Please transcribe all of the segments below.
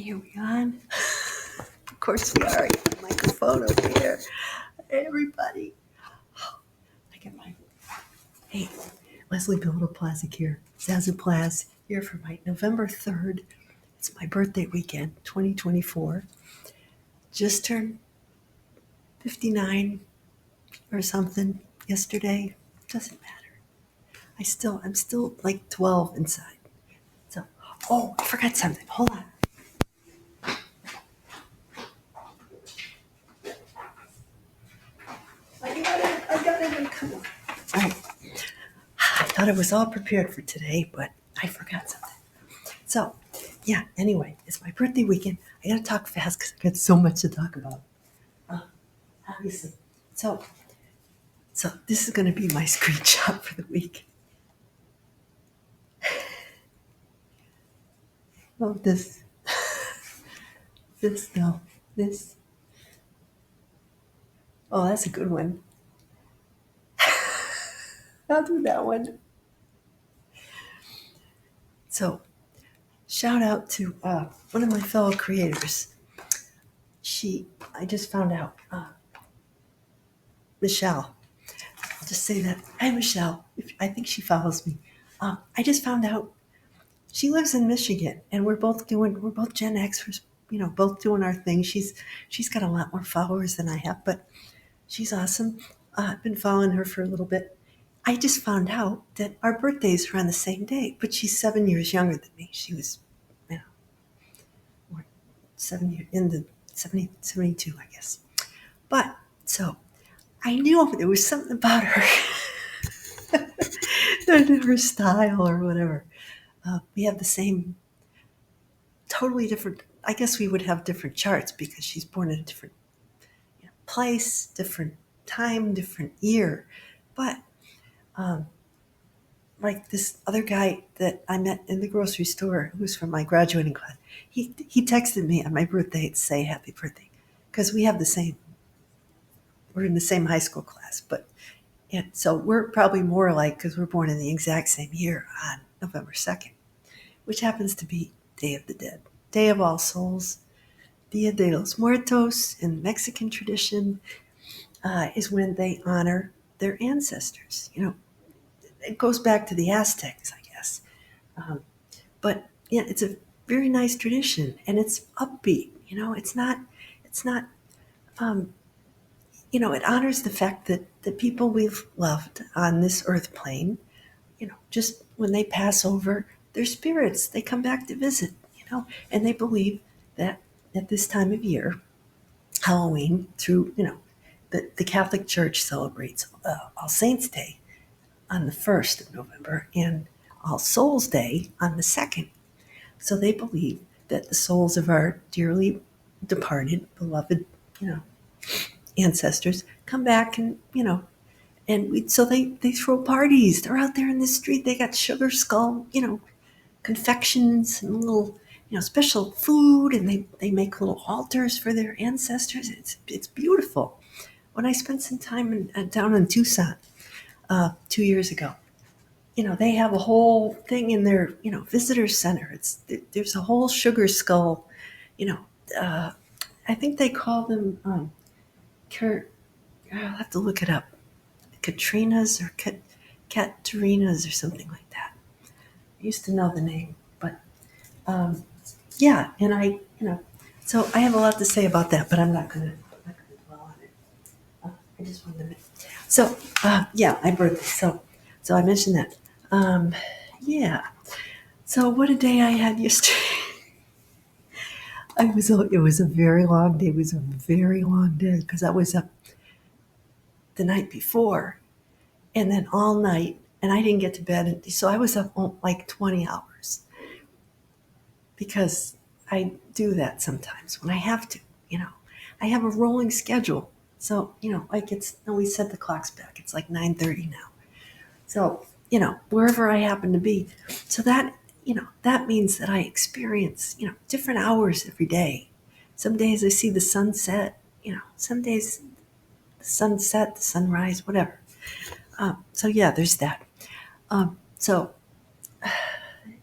Okay, are we on? Of course we are. I got the microphone over here. Hey, everybody. I get my. Hey, Leslie Plazz here. Zazoo Plazz here for my November 3rd. It's my birthday weekend, 2024. Just turned 59 or something yesterday. Doesn't matter. I'm still like 12 inside. So, oh, I forgot something. Hold on. I got it. Come on. All right. I thought I was all prepared for today, but I forgot something. So, yeah, anyway, it's my birthday weekend. I gotta talk fast because I got so much to talk about. Obviously. So this is gonna be my screenshot for the week. Oh, this. No. This. Oh, that's a good one. I'll do that one. So, shout out to one of my fellow creators. I just found out, Michelle. I'll just say that. Hi, Michelle. I think she follows me. I just found out she lives in Michigan, and we're both Gen Xers, both doing our thing. She's got a lot more followers than I have, but she's awesome. I've been following her for a little bit. I just found out that our birthdays are on the same day, but she's 7 years younger than me. She was, you know, 7 years in the 72, I guess. But so I knew there was something about her, her style or whatever. We have the same, totally different. I guess we would have different charts because she's born in a different place, different time, different year. But like this other guy that I met in the grocery store, who's from my graduating class, he texted me on my birthday to say happy birthday because we have the same. We're in the same high school class, but and so we're probably more alike because we're born in the exact same year on November 2nd, which happens to be Day of the Dead, Day of All Souls. Dia de los Muertos in Mexican tradition is when they honor their ancestors. It goes back to the Aztecs, I guess. But yeah, it's a very nice tradition, and it's upbeat. It's not. Um, it honors the fact that the people we've loved on this earth plane, just when they pass over, their spirits, they come back to visit. And they believe that at this time of year, Halloween, through the Catholic Church celebrates All Saints Day on the 1st of November and All Souls Day on the 2nd. So they believe that the souls of our dearly departed, beloved, ancestors come back so they throw parties. They're out there in the street. They got sugar skull, confections and little, special food, and they make little altars for their ancestors. It's beautiful. When I spent some time down in Tucson 2 years ago, they have a whole thing in their, visitor center. There's a whole sugar skull, you know, I think they call them, I'll have to look it up. Katrinas or Katerinas or something like that. I used to know the name, but yeah, and so I have a lot to say about that, but I'm not gonna dwell on it. I just wanted to mention. So yeah, my birthday. So I mentioned that. Yeah. So what a day I had yesterday. It was a very long day. It was a very long day because I was up the night before and then all night, and I didn't get to bed. So I was up like 20 hours because I do that sometimes when I have to. I have a rolling schedule. So, we set the clocks back. It's like 9:30 now. So, wherever I happen to be. So that means that I experience, different hours every day. Some days I see the sunset, some days the sunset, the sunrise, whatever. So yeah, there's that. So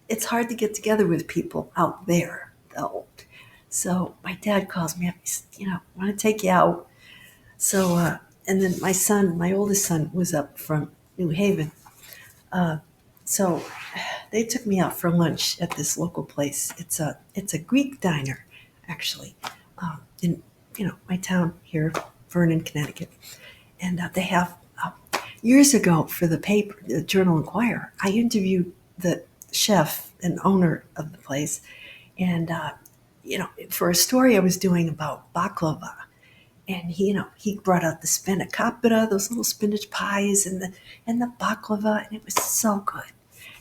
it's hard to get together with people out there, though. So my dad calls me up. He's, I want to take you out. So, and then my son, my oldest son, was up from New Haven. So they took me out for lunch at this local place. It's a Greek diner, actually, in my town here, Vernon, Connecticut, and they have years ago for the paper, the Journal Inquirer. I interviewed the chef and owner of the place, and for a story I was doing about baklava, and he brought out the spanakopita, those little spinach pies, and the baklava, and it was so good.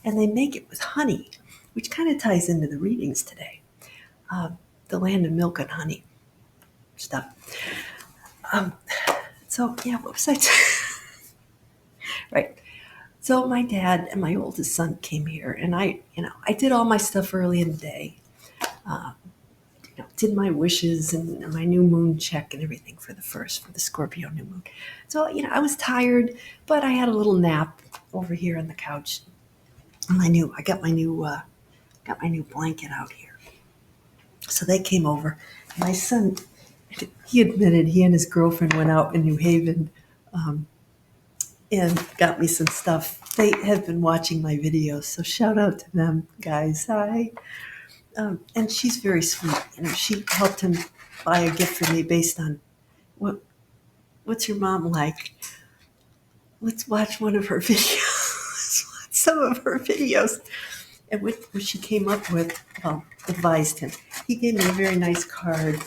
And they make it with honey, which kind of ties into the readings today. The land of milk and honey stuff. Um, so yeah, what was I? Right. So my dad and my oldest son came here, and I did all my stuff early in the day. Uh, did my wishes and my new moon check and everything for the Scorpio new moon. So I was tired, but I had a little nap over here on the couch. And I got my new blanket out here. So they came over. My son, he admitted he and his girlfriend went out in New Haven, um, and got me some stuff. They have been watching my videos, so shout out to them, guys. Hi. And she's very sweet. She helped him buy a gift for me based on what's your mom like? Let's watch one of her videos. Some of her videos. And what she came up with, advised him. He gave me a very nice card.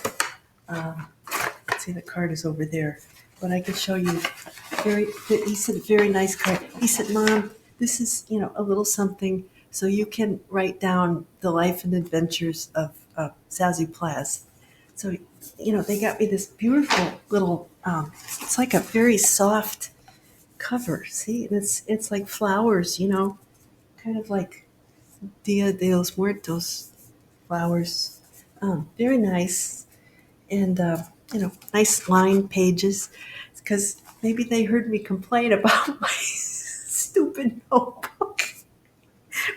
Let's see, the card is over there. But I could show you. He said, very nice card. He said, Mom, this is, a little something so you can write down the life and adventures of Zazoo Plazz. So, they got me this beautiful little, it's like a very soft cover. See, and it's like flowers, kind of like Dia de los Muertos flowers. Very nice. And, nice lined pages. Because maybe they heard me complain about my stupid notebook.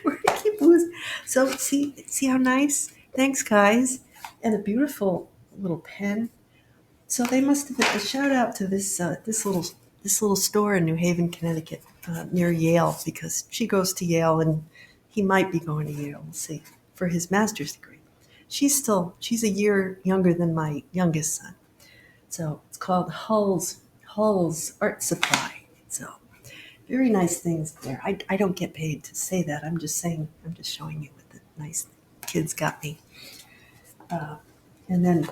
Where I keep losing. So see how nice? Thanks, guys. And a beautiful little pen. So they must have been a shout out to this little store in New Haven, Connecticut, near Yale, because she goes to Yale and he might be going to Yale. We'll see, for his master's degree. She's a year younger than my youngest son. So it's called Hull's Art Supply. So very nice things there. I don't get paid to say that. I'm just showing you what the nice kids got me. And then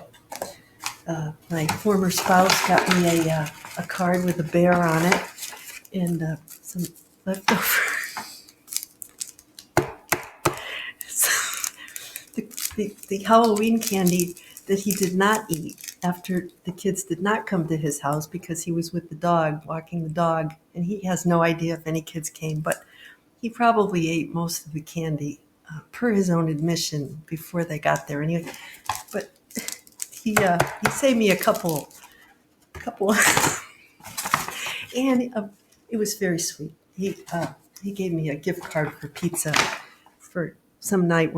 my former spouse got me a card with a bear on it and some leftover. the Halloween candy that he did not eat after the kids did not come to his house because he was with the dog, walking the dog, and he has no idea if any kids came, but he probably ate most of the candy per his own admission before they got there anyway. But he saved me a couple, and it was very sweet. He gave me a gift card for pizza for some night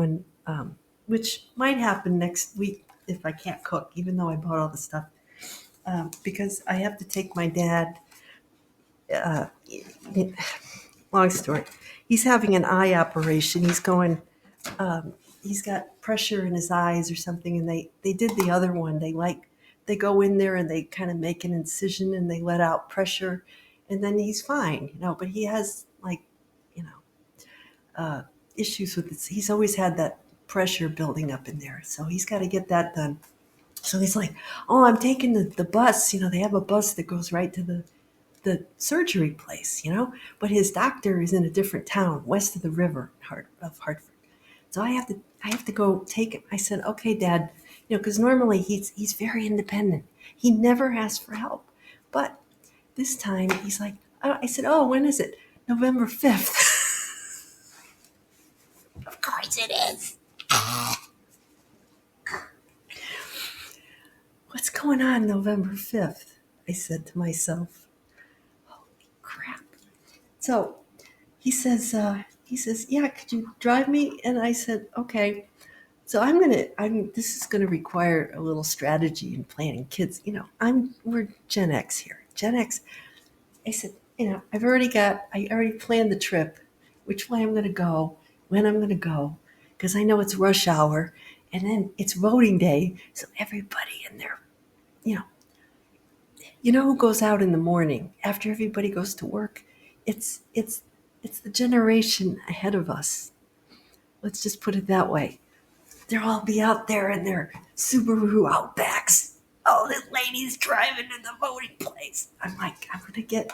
which might happen next week if I can't cook, even though I bought all the stuff. Because I have to take my dad. Uh, Long story. He's having an eye operation. He's got pressure in his eyes or something, and they did the other one. They go in there and they kind of make an incision and they let out pressure, and then he's fine, But he has you know, issues with this. He's always had that pressure building up in there, so he's got to get that done. So he's like, "Oh, I'm taking the bus. They have a bus that goes right to the surgery place, But his doctor is in a different town west of the river of Hartford. So I have to go take him." I said, "Okay, Dad," because normally he's very independent. He never asks for help, but this time he's like, I said, "Oh, when is it?" "November 5th." Of course it is. "What's going on November 5th?" I said to myself. Holy crap. So he says, "Yeah, could you drive me?" And I said, "Okay." So this is gonna require a little strategy in planning kids. We're Gen X here. Gen X. I said, I already planned the trip, which way I'm gonna go, when I'm gonna go, because I know it's rush hour, and then it's voting day, so everybody in there, you know, who goes out in the morning after everybody goes to work? It's the generation ahead of us. Let's just put it that way. They'll all be out there in their Subaru Outbacks. Oh, this lady's driving to the voting place. I'm like, I'm gonna get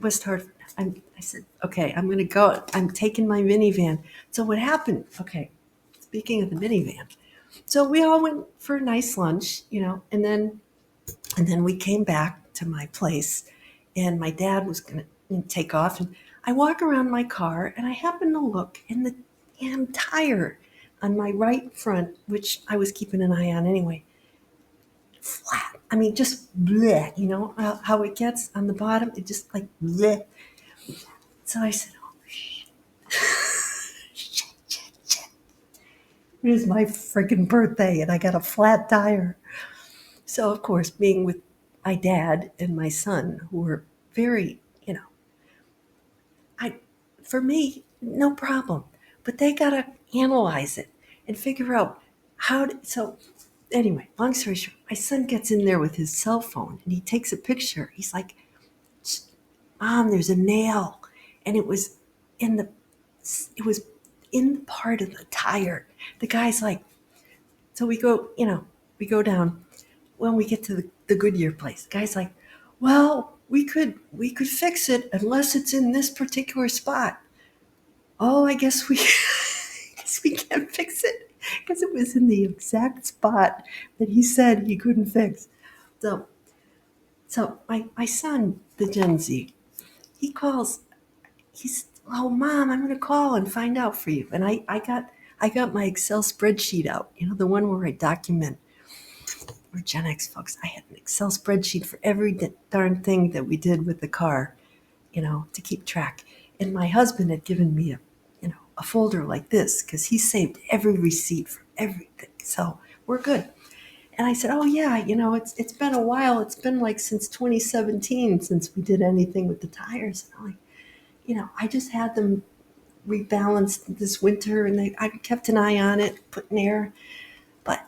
West Hartford. I said, okay, I'm gonna go. I'm taking my minivan. So what happened? Okay, speaking of the minivan, so we all went for a nice lunch, and then we came back to my place, and my dad was gonna take off, and I walk around my car, and I happen to look, and the damn tire on my right front, which I was keeping an eye on anyway, flat. I mean, just bleh, how it gets on the bottom? It just like bleh. So I said, oh, shit, shit, shit. It is my freaking birthday, and I got a flat tire. So, of course, being with my dad and my son, who were very, I, for me, no problem. But they got to analyze it and figure out so anyway, long story short, my son gets in there with his cell phone and he takes a picture. He's like, Mom, there's a nail. And in the, it was in the part of the tire. The guy's like, so we go down. When we get to the Goodyear place, the guy's like, well, we could fix it unless it's in this particular spot. Oh, I guess we guess we can't fix it because it was in the exact spot that he said he couldn't fix. So my son, the Gen Z, he calls. He's, oh, Mom, I'm going to call and find out for you. And I got my Excel spreadsheet out, the one where I document. We're Gen X folks. I had an Excel spreadsheet for every darn thing that we did with the car, to keep track. And my husband had given me a folder like this because he saved every receipt for everything. So we're good. And I said, oh yeah, it's been a while. It's been like since 2017 since we did anything with the tires. And I'm like, I just had them rebalanced this winter, and I kept an eye on it, putting air. But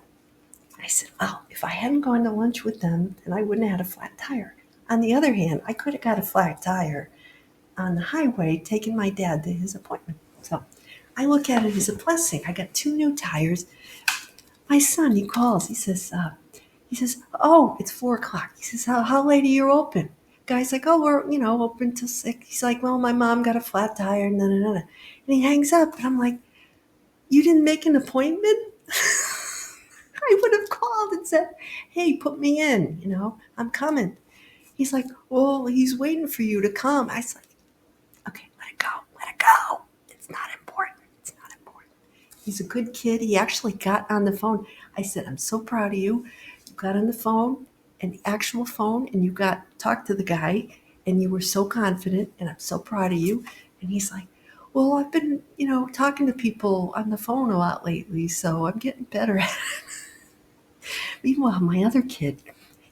I said, well, if I hadn't gone to lunch with them, then I wouldn't have had a flat tire. On the other hand, I could have got a flat tire on the highway taking my dad to his appointment. So I look at it as a blessing. I got 2 new tires. My son, he calls. He says, oh, it's 4:00. He says, how late are you open? Guy's like, oh, we're, open till 6. He's like, well, my mom got a flat tire, and he hangs up. And I'm like, you didn't make an appointment? I would have called and said, hey, put me in, I'm coming. He's like, well, he's waiting for you to come. I was like, okay, let it go. It's not important. He's a good kid. He actually got on the phone. I said, I'm so proud of you. You got on the phone, and the actual phone, and you talked to the guy, and you were so confident, and I'm so proud of you. And he's like, well, I've been, talking to people on the phone a lot lately, so I'm getting better at it. Meanwhile, my other kid,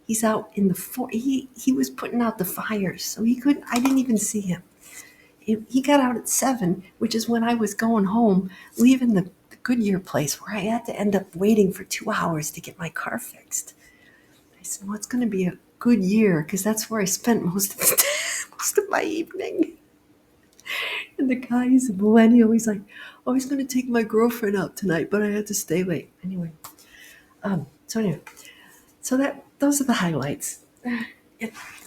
he's out in he was putting out the fires, so I didn't even see him. He got out at 7, which is when I was going home, leaving the Goodyear place, where I had to end up waiting for 2 hours to get my car fixed. I said, well, it's going to be a good year because that's where I spent most of my evening. And the guy is a millennial. He's like, oh, he's going to take my girlfriend out tonight, but I had to stay late. Anyway, so those are the highlights.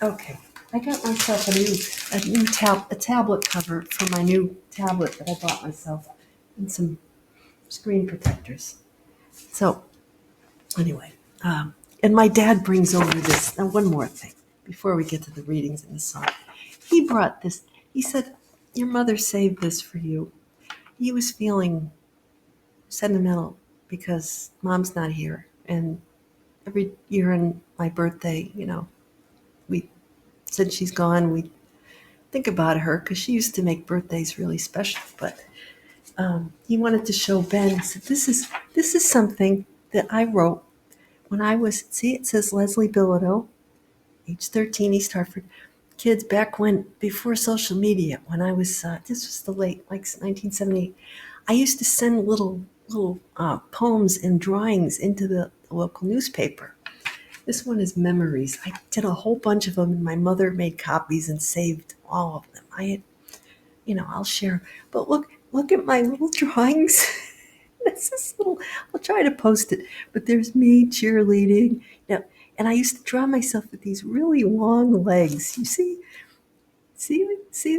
Okay. I got myself a tablet cover for my new tablet that I bought myself, and some screen protectors. So anyway, and my dad brings over this. Now, one more thing before we get to the readings and the song. He brought this. He said, your mother saved this for you. He was feeling sentimental because Mom's not here, and every year on my birthday, we since she's gone, we think about her because she used to make birthdays really special. But He wanted to show Ben. He said, "This is something that I wrote when I was." See, it says Leslie Bilodeau, age 13, East Hartford. Kids back when before social media. When I was this was the late like 1978. I used to send little poems and drawings into the local newspaper. This one is memories. I did a whole bunch of them, and my mother made copies and saved all of them. I'll share. But look at my little drawings. This is little. I'll try to post it. But there's me cheerleading. And I used to draw myself with these really long legs. You see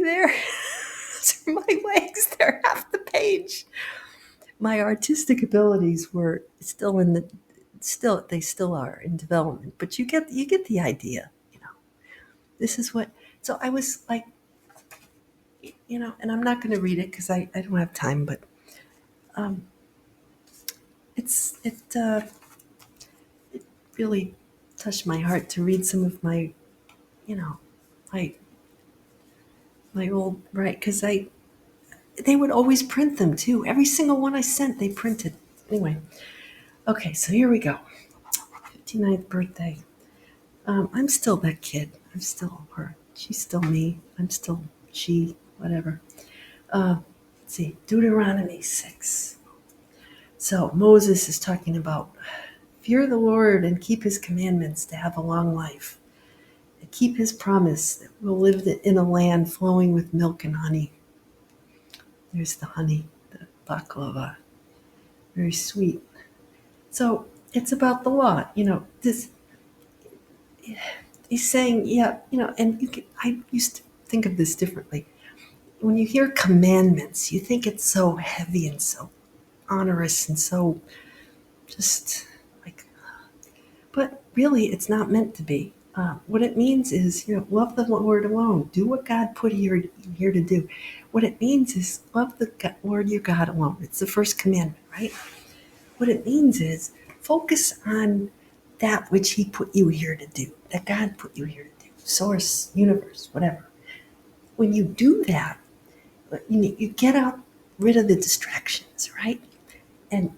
there? Those are my legs. They're half the page. My artistic abilities were still are in development. But you get the idea. This is what. So I was like, and I'm not going to read it because I don't have time. But um, it's it really touched my heart to read some of my you know my my old right because they would always print them too. Every single one I sent, they printed. Anyway, okay, so here we go. 59th birthday. I'm still that kid. I'm still her. She's still me. I'm still she. Whatever. Let's see. Deuteronomy 6. So Moses is talking about fear the Lord and keep his commandments to have a long life. And keep his promise that we'll live in a land flowing with milk and honey. There's the honey, the baklava. Very sweet. So it's about the law. This he's saying, yeah, and I used to think of this differently. When you hear commandments, you think it's so heavy and so onerous and so just like, but really it's not meant to be. What it means is, love the Lord alone. Do what God put you here to do. What it means is love the Lord your God alone. It's the first commandment, right? What it means is focus on that which he put you here to do, that God put you here to do, source, universe, whatever. When you do that, you get out rid of the distractions, right? And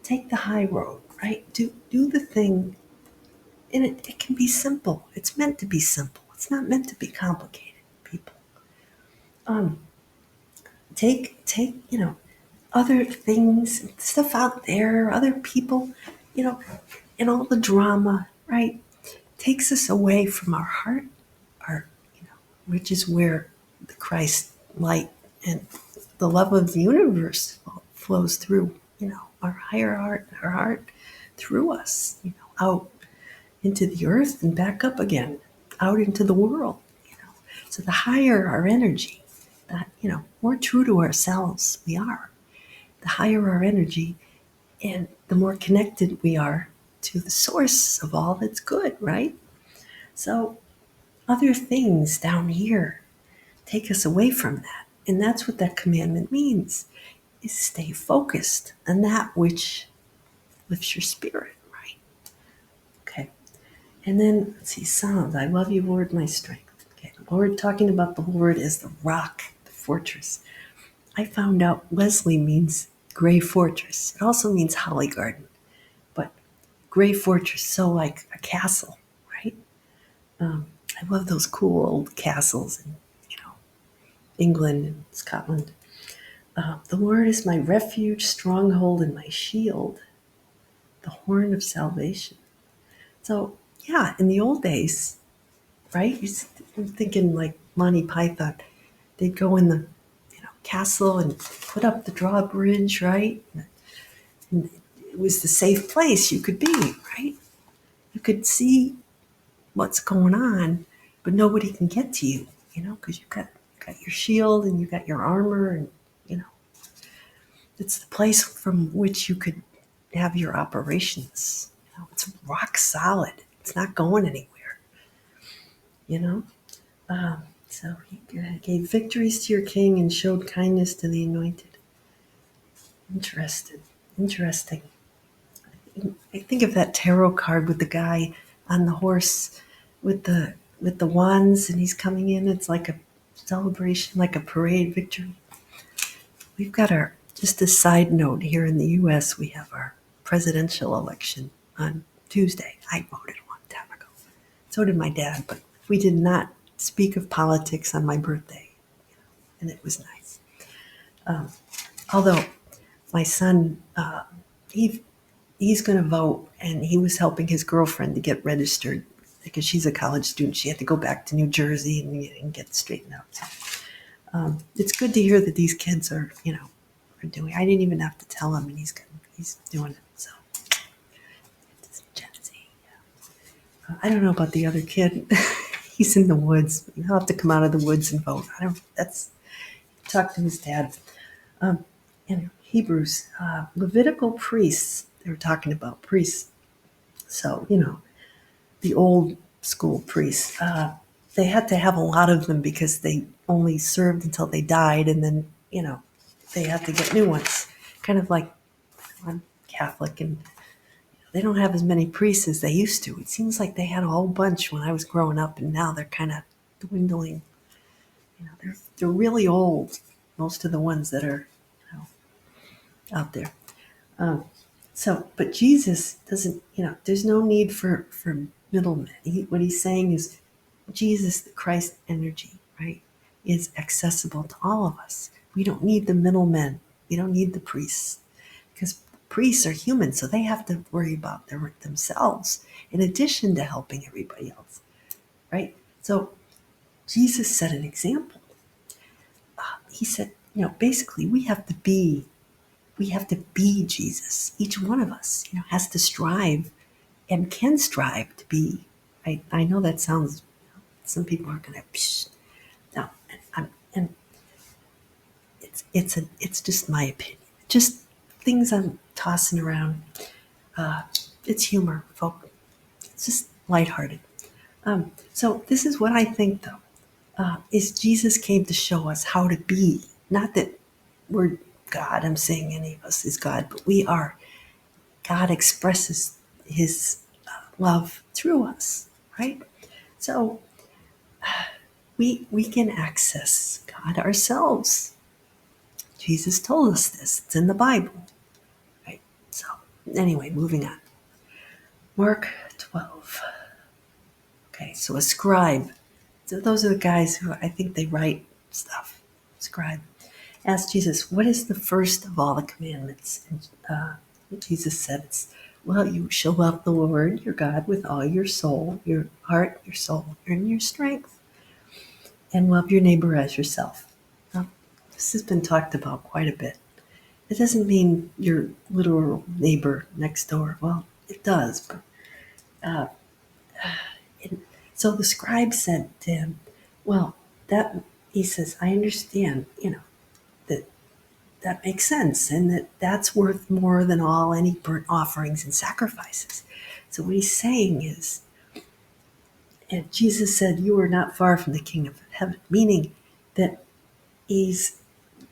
take the high road, right? Do the thing, and it can be simple. It's meant to be simple. It's not meant to be complicated, people. Um, take other things, stuff out there, other people, you know, and all the drama, right? Takes us away from our heart, our which is where the Christ light and the love of the universe flows through, our higher heart, our heart through us, out into the earth and back up again, out into the world. So the higher our energy, that more true to ourselves we are, the higher our energy, and the more connected we are to the source of all that's good, right? So other things down here take us away from that. And that's what that commandment means, is stay focused on that which lifts your spirit, right? Okay. And then, let's see, Psalms. I love you, Lord, my strength. Okay. The Lord, talking about the Lord as the rock, the fortress. I found out Leslie means gray fortress. It also means holly garden. But gray fortress, so like a castle, right? I love those cool old castles in, England and Scotland. The Lord is my refuge, stronghold, and my shield, the horn of salvation. So, yeah, in the old days, right? I'm thinking like Monty Python. They'd go in the castle and put up the drawbridge, right? And it was the safe place you could be, right? You could see what's going on, but nobody can get to you, because you got your shield and you got your armor, and it's the place from which you could have your operations. It's rock solid. It's not going anywhere. You know. So he gave victories to your king and showed kindness to the anointed. Interesting. I think of that tarot card with the guy on the horse with the wands, and he's coming in. It's like a celebration, like a parade victory. We've got our Just a side note, here in the US, we have our presidential election on Tuesday. I voted a long time ago. So did my dad, but we did not speak of politics on my birthday, and it was nice. Although my son, he's going to vote, and he was helping his girlfriend to get registered because she's a college student. She had to go back to New Jersey and get straightened out. So, it's good to hear that these kids are doing. I didn't even have to tell him, and he's doing it. So, it's Gen Z. Yeah. I don't know about the other kid. He's in the woods. He'll have to come out of the woods and vote. I don't. That's talk to his dad. In Hebrews, Levitical priests. They were talking about priests. So the old school priests. They had to have a lot of them because they only served until they died, and then they have to get new ones. Kind of like I'm Catholic, and they don't have as many priests as they used to. It seems like they had a whole bunch when I was growing up, and now they're kind of dwindling. They're really old. Most of the ones that are out there. But Jesus doesn't. There's no need for middlemen. What he's saying is, Jesus, the Christ energy, right, is accessible to all of us. We don't need the middlemen. We don't need the priests, because priests are human, so they have to worry about themselves in addition to helping everybody else, right? So Jesus set an example. He said, basically we have to be Jesus. Each one of us, has to strive and can strive to be. I know that sounds. Some people are going to. No, and it's just my opinion. Just things I'm tossing around. It's humor, folk. It's just lighthearted. So this is what I think, though. Is Jesus came to show us how to be. Not that we're God. I'm saying any of us is God, but we are. God expresses His love through us, right? So we can access God ourselves. Jesus told us this. It's in the Bible, right? So anyway, moving on. Mark 12. Okay, so a scribe. So those are the guys who I think they write stuff. Scribe asked Jesus, "What is the first of all the commandments?" And Jesus said, "Well, you shall love the Lord your God with all your soul, your heart, your soul, and your strength, and love your neighbor as yourself." Now, this has been talked about quite a bit. It doesn't mean your literal neighbor next door. Well, it does, but so the scribe said to him, "Well, that," he says, "I understand, that that makes sense, and that's worth more than all any burnt offerings and sacrifices." So what he's saying is, and Jesus said, "You are not far from the kingdom of heaven," meaning that he's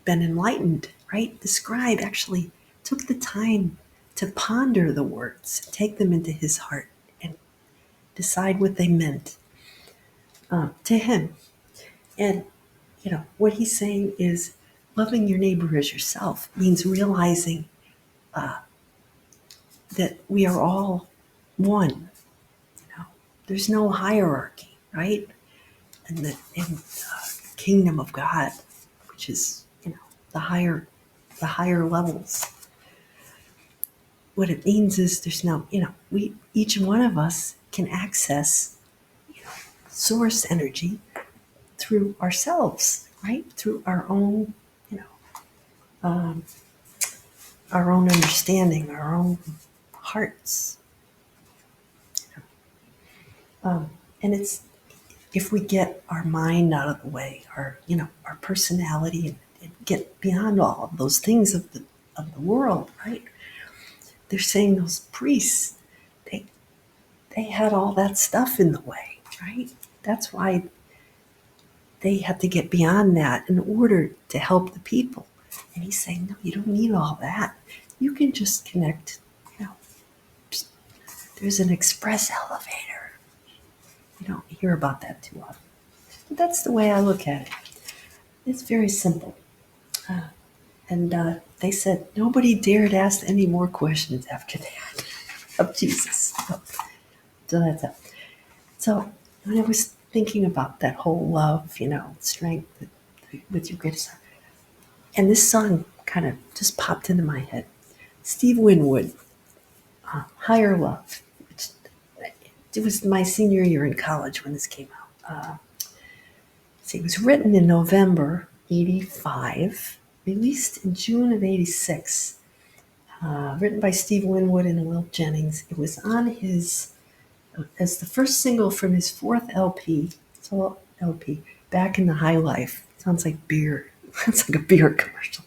been enlightened, right? The scribe actually took the time to ponder the words, take them into his heart, and decide what they meant to him. And, what he's saying is loving your neighbor as yourself means realizing that we are all one. There's no hierarchy, right? And that in the kingdom of God, which is, the higher levels, what it means is there's no, we each one of us can access source energy through ourselves, right? Through our own, um, our own understanding, our own hearts. And it's if we get our mind out of the way, our personality, and get beyond all of those things of the world, right? They're saying those priests, they had all that stuff in the way, right? That's why they had to get beyond that in order to help the people. And he's saying, no, you don't need all that. You can just connect, there's an express elevator. You don't hear about that too often. But that's the way I look at it. It's very simple. And they said nobody dared ask any more questions after that of Jesus. So that's it. So when I was thinking about that whole love, strength with your greatest heart, and this song kind of just popped into my head. Steve Winwood, Higher Love. It was my senior year in college when this came out. See, it was written in November '85, released in June of '86. Written by Steve Winwood and Will Jennings. It was on as the first single from his fourth LP, solo LP, Back in the High Life. Sounds like beer. It's like a beer commercial.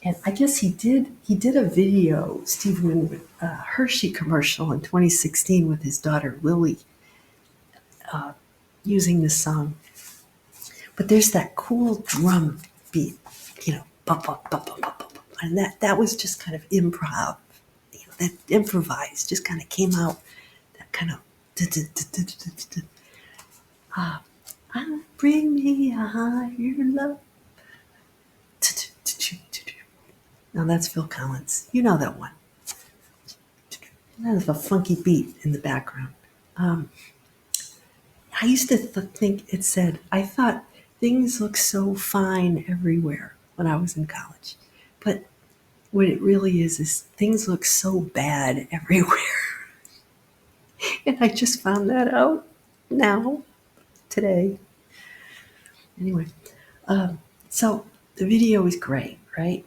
And I guess he did a video, Steve Winwood, Hershey commercial in 2016 with his daughter Lily, using this song. But there's that cool drum beat, bump, bump, bump, bump, bump, bump. And that was just kind of improv. That improvised just kind of came out. That kind of bring me a higher love. Now that's Phil Collins. You know that one. That is a funky beat in the background. I used to think it said, I thought things look so fine everywhere when I was in college. But what it really is things look so bad everywhere. And I just found that out now, today. Anyway, so the video is great, right?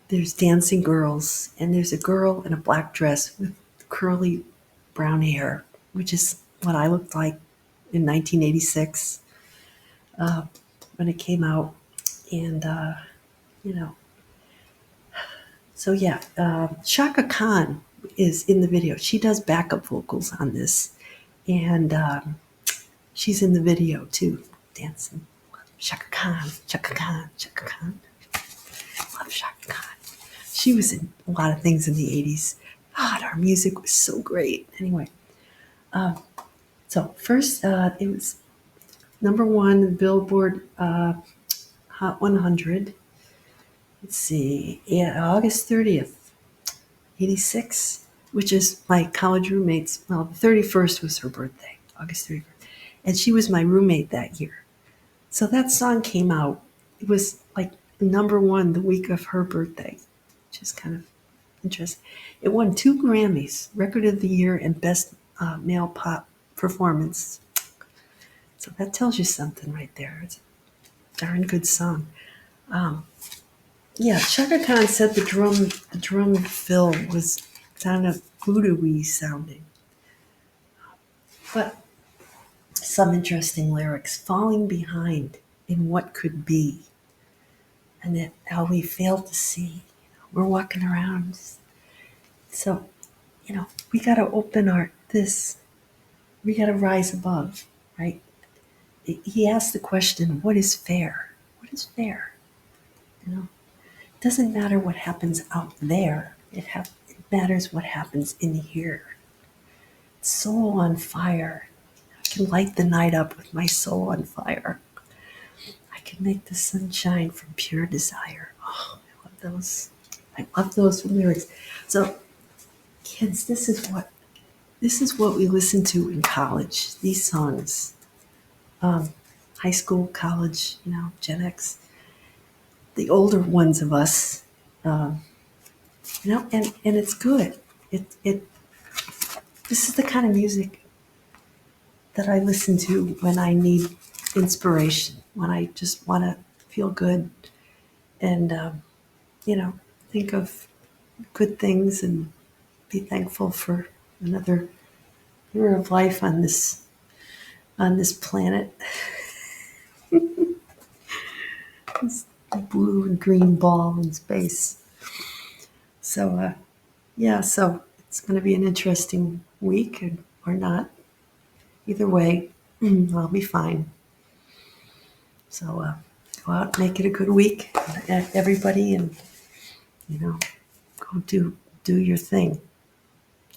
There's dancing girls, and there's a girl in a black dress with curly brown hair, which is what I looked like in 1986 when it came out. And, so yeah, Shaka Khan is in the video. She does backup vocals on this, and she's in the video too, dancing. Shaka Khan, Shaka Khan, Shaka Khan. Love Shaka Khan. She was in a lot of things in the 80s. God, our music was so great. Anyway, so first it was number one, Billboard Hot 100. Let's see, yeah, August 30th, '86, which is my college roommate's, well, the 31st was her birthday, August 31st. And she was my roommate that year. So that song came out. It was like number one the week of her birthday, which is kind of interesting. It won 2 Grammys, Record of the Year and Best Male Pop Performance. So that tells you something right there. It's a darn good song. Yeah, Chaka Khan said the drum fill was kind of voodoo-y sounding. But some interesting lyrics. Falling behind in what could be. And that how we fail to see. We're walking around. So, we got to open we got to rise above, right? He asked the question, what is fair? What is fair? It doesn't matter what happens out there. It matters what happens in here. Soul on fire. I can light the night up with my soul on fire. I can make the sun shine from pure desire. Oh, I love those. I love those lyrics. So, kids, this is what we listen to in college. These songs, high school, college, Gen X. The older ones of us, and it's good. This is the kind of music that I listen to when I need inspiration, when I just want to feel good and, think of good things and be thankful for another year of life on this planet. This blue and green ball in space. So, so it's going to be an interesting week or not. Either way, I'll be fine. So go out and make it a good week, everybody, and go do your thing.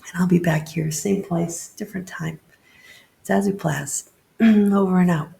And I'll be back here, same place, different time. Zazoo Plazz, over and out.